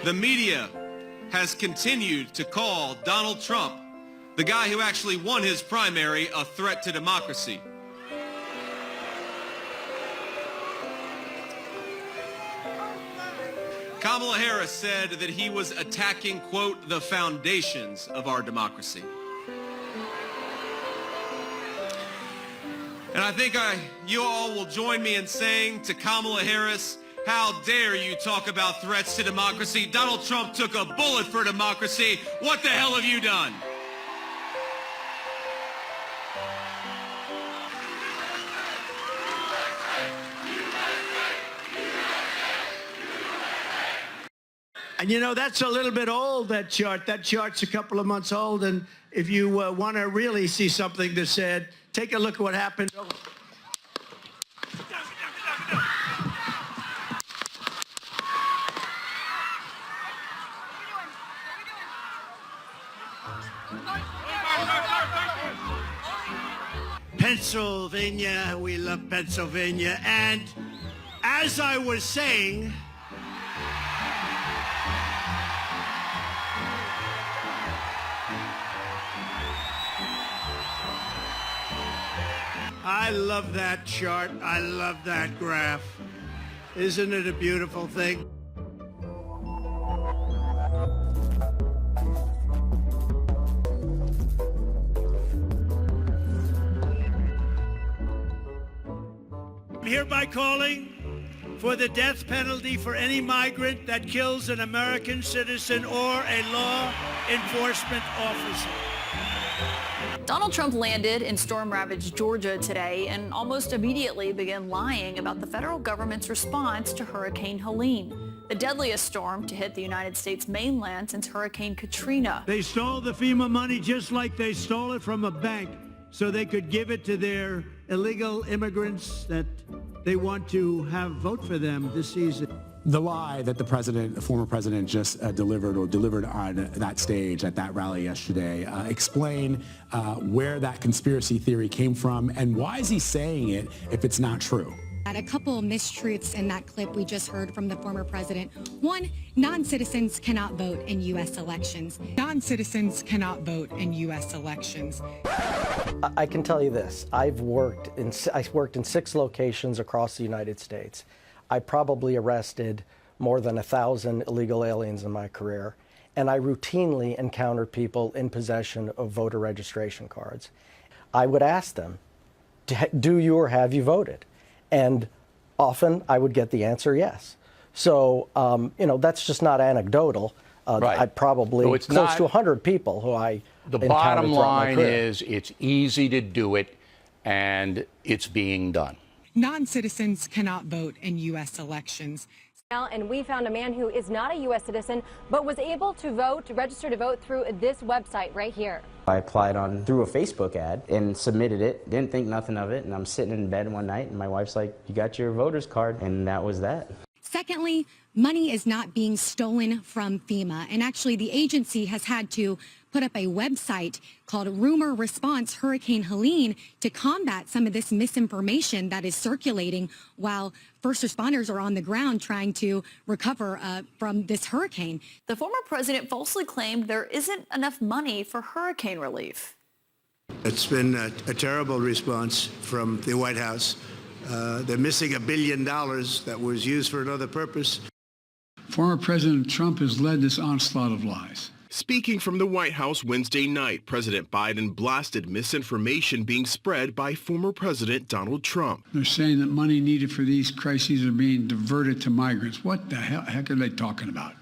The media has continued to call Donald Trump, the guy who actually won his primary, a threat to democracy. Kamala Harris said that he was attacking, quote, the foundations of our democracy. And I think you all will join me in saying to Kamala Harris, how dare you talk about threats to democracy? Donald Trump took a bullet for democracy. What the hell have you done? And you know, that's a little bit old, that chart. That chart's a couple of months old. And if you want to really see something that's said, take a look at what happened. Pennsylvania, we love Pennsylvania. And as I was saying, I love that chart. I love that graph. Isn't it a beautiful thing? I'm hereby calling for the death penalty for any migrant that kills an American citizen or a law enforcement officer. Donald Trump landed in storm-ravaged Georgia today and almost immediately began lying about the federal government's response to Hurricane Helene, the deadliest storm to hit the United States mainland since Hurricane Katrina. They stole the FEMA money just like they stole it from a bank so they could give it to their illegal immigrants that they want to have vote for them this season. The lie that the former president just delivered on that stage at that rally yesterday. Explain where that conspiracy theory came from and why is he saying it if it's not true? A couple of mistruths in that clip we just heard from the former president. One, non-citizens cannot vote in U.S. elections. Non-citizens cannot vote in U.S. elections. I can tell you this. I've worked in 6 locations across the United States. I probably arrested more than 1,000 illegal aliens in my career, and I routinely encounter people in possession of voter registration cards. I would ask them, do you or have you voted? And often I would get the answer yes. So, you know, that's just not anecdotal. Right. I probably close to 100 people who I The bottom line is it's easy to do it, and it's being done. Non-citizens cannot vote in U.S. elections. And we found a man who is not a U.S. citizen, but was able to vote, to register to vote through this website right here. I applied through a Facebook ad and submitted it, didn't think nothing of it, and I'm sitting in bed one night and my wife's like, you got your voter's card, and that was that. Secondly, money is not being stolen from FEMA, and actually the agency has had to put up a website called Rumor Response Hurricane Helene to combat some of this misinformation that is circulating while first responders are on the ground trying to recover from this hurricane. The former president falsely claimed there isn't enough money for hurricane relief. It's been a terrible response from the White House. They're missing $1 billion that was used for another purpose. Former President Trump has led this onslaught of lies. Speaking from the White House Wednesday night, President Biden blasted misinformation being spread by former President Donald Trump. They're saying that money needed for these crises are being diverted to migrants. What the heck are they talking about?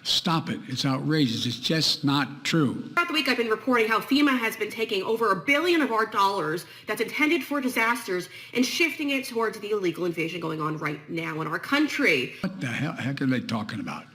Stop it. It's outrageous. It's just not true. Throughout the week, I've been reporting how FEMA has been taking over $1 billion of our dollars that's intended for disasters and shifting it towards the illegal invasion going on right now in our country. What the heck are they talking about?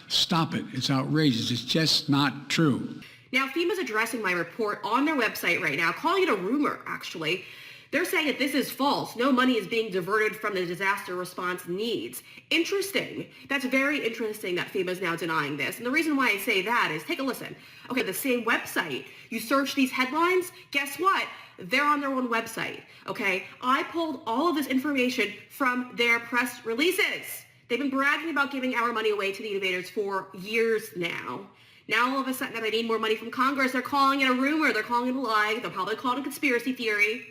Stop it. It's outrageous. It's just not true. Now, FEMA's addressing my report on their website right now, calling it a rumor, actually. They're saying that this is false. No money is being diverted from the disaster response needs. Interesting. That's very interesting that FEMA is now denying this. And the reason why I say that is, take a listen. Okay, the same website. You search these headlines, guess what? They're on their own website, okay? I pulled all of this information from their press releases. They've been bragging about giving our money away to the invaders for years now. Now all of a sudden that they need more money from Congress, they're calling it a rumor, they're calling it a lie, they'll probably call it a conspiracy theory.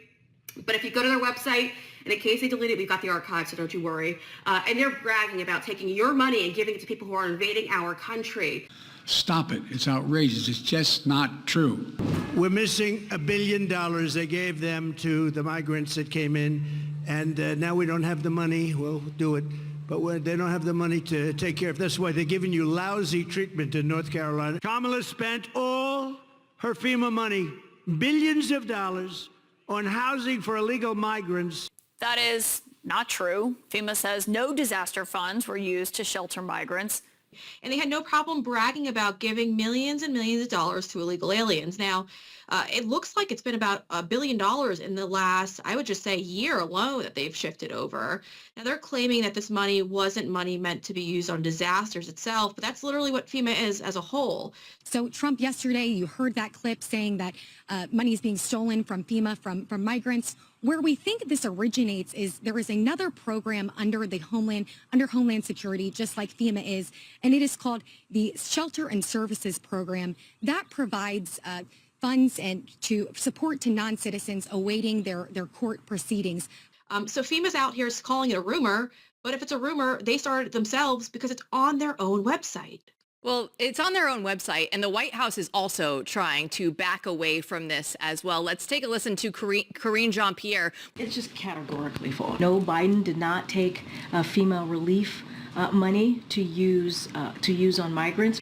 But if you go to their website, and in case they delete it, we've got the archive, so don't you worry. And they're bragging about taking your money and giving it to people who are invading our country. Stop it. It's outrageous. It's just not true. We're missing $1 billion they gave them to the migrants that came in, and now we don't have the money. We'll do it, but they don't have the money to take care of. That's why they're giving you lousy treatment in North Carolina. Kamala spent all her FEMA money, billions of dollars, on housing for illegal migrants. That is not true. FEMA says no disaster funds were used to shelter migrants. And they had no problem bragging about giving millions and millions of dollars to illegal aliens. Now, it looks like it's been about $1 billion in the last, I would just say, year alone that they've shifted over. Now, they're claiming that this money wasn't money meant to be used on disasters itself, but that's literally what FEMA is as a whole. So Trump yesterday, you heard that clip saying that money is being stolen from FEMA, from migrants. Where we think this originates is there is another program under Homeland Security, just like FEMA is, and it is called the Shelter and Services Program. That provides funds and to support to non-citizens awaiting their court proceedings. So FEMA's out here calling it a rumor, but if it's a rumor, they started it themselves because it's on their own website. Well, it's on their own website, and the White House is also trying to back away from this as well. Let's take a listen to Karine Jean-Pierre. It's just categorically false. No, Biden did not take FEMA relief money to use on migrants.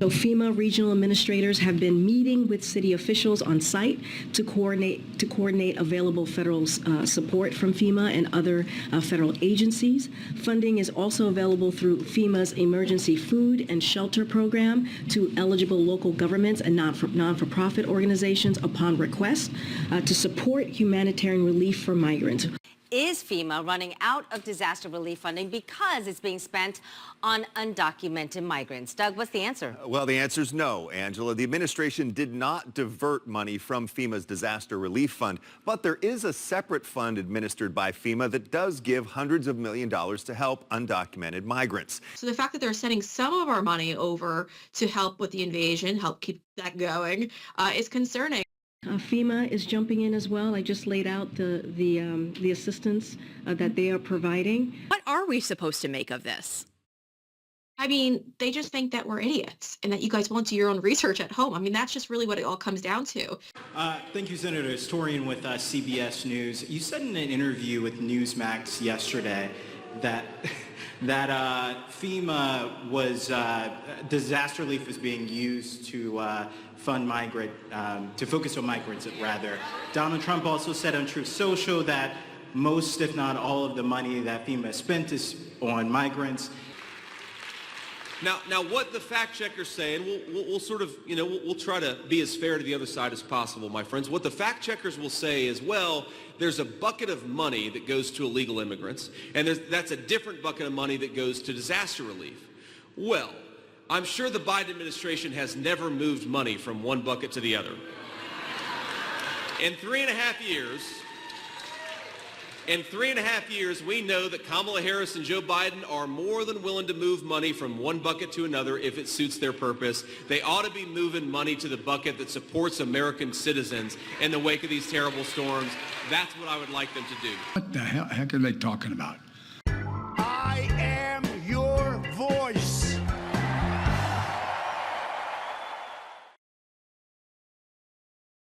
So FEMA regional administrators have been meeting with city officials on site to coordinate available federal support from FEMA and other federal agencies. Funding is also available through FEMA's Emergency Food and Shelter Program to eligible local governments and non-for-profit organizations upon request to support humanitarian relief for migrants. Is FEMA running out of disaster relief funding because it's being spent on undocumented migrants? Doug, what's the answer? Well, the answer is no, Angela. The administration did not divert money from FEMA's disaster relief fund, but there is a separate fund administered by FEMA that does give hundreds of millions of dollars to help undocumented migrants. So the fact that they're sending some of our money over to help with the invasion, help keep that going, is concerning. FEMA is jumping in as well. I just laid out the assistance that they are providing. What are we supposed to make of this? I mean, they just think that we're idiots and that you guys won't do your own research at home. I mean, that's just really what it all comes down to. Thank you, Senator. Historian with CBS News. You said in an interview with Newsmax yesterday that FEMA was, disaster relief was being used to fund to focus on migrants, rather. Donald Trump also said on Truth Social that most, if not all, of the money that FEMA spent is on migrants. Now, what the fact checkers say, and we'll sort of, we'll try to be as fair to the other side as possible, my friends. What the fact checkers will say is, well, there's a bucket of money that goes to illegal immigrants, and that's a different bucket of money that goes to disaster relief. Well, I'm sure the Biden administration has never moved money from one bucket to the other. In 3.5 years, we know that Kamala Harris and Joe Biden are more than willing to move money from one bucket to another if it suits their purpose. They ought to be moving money to the bucket that supports American citizens in the wake of these terrible storms. That's what I would like them to do. What the heck are they talking about?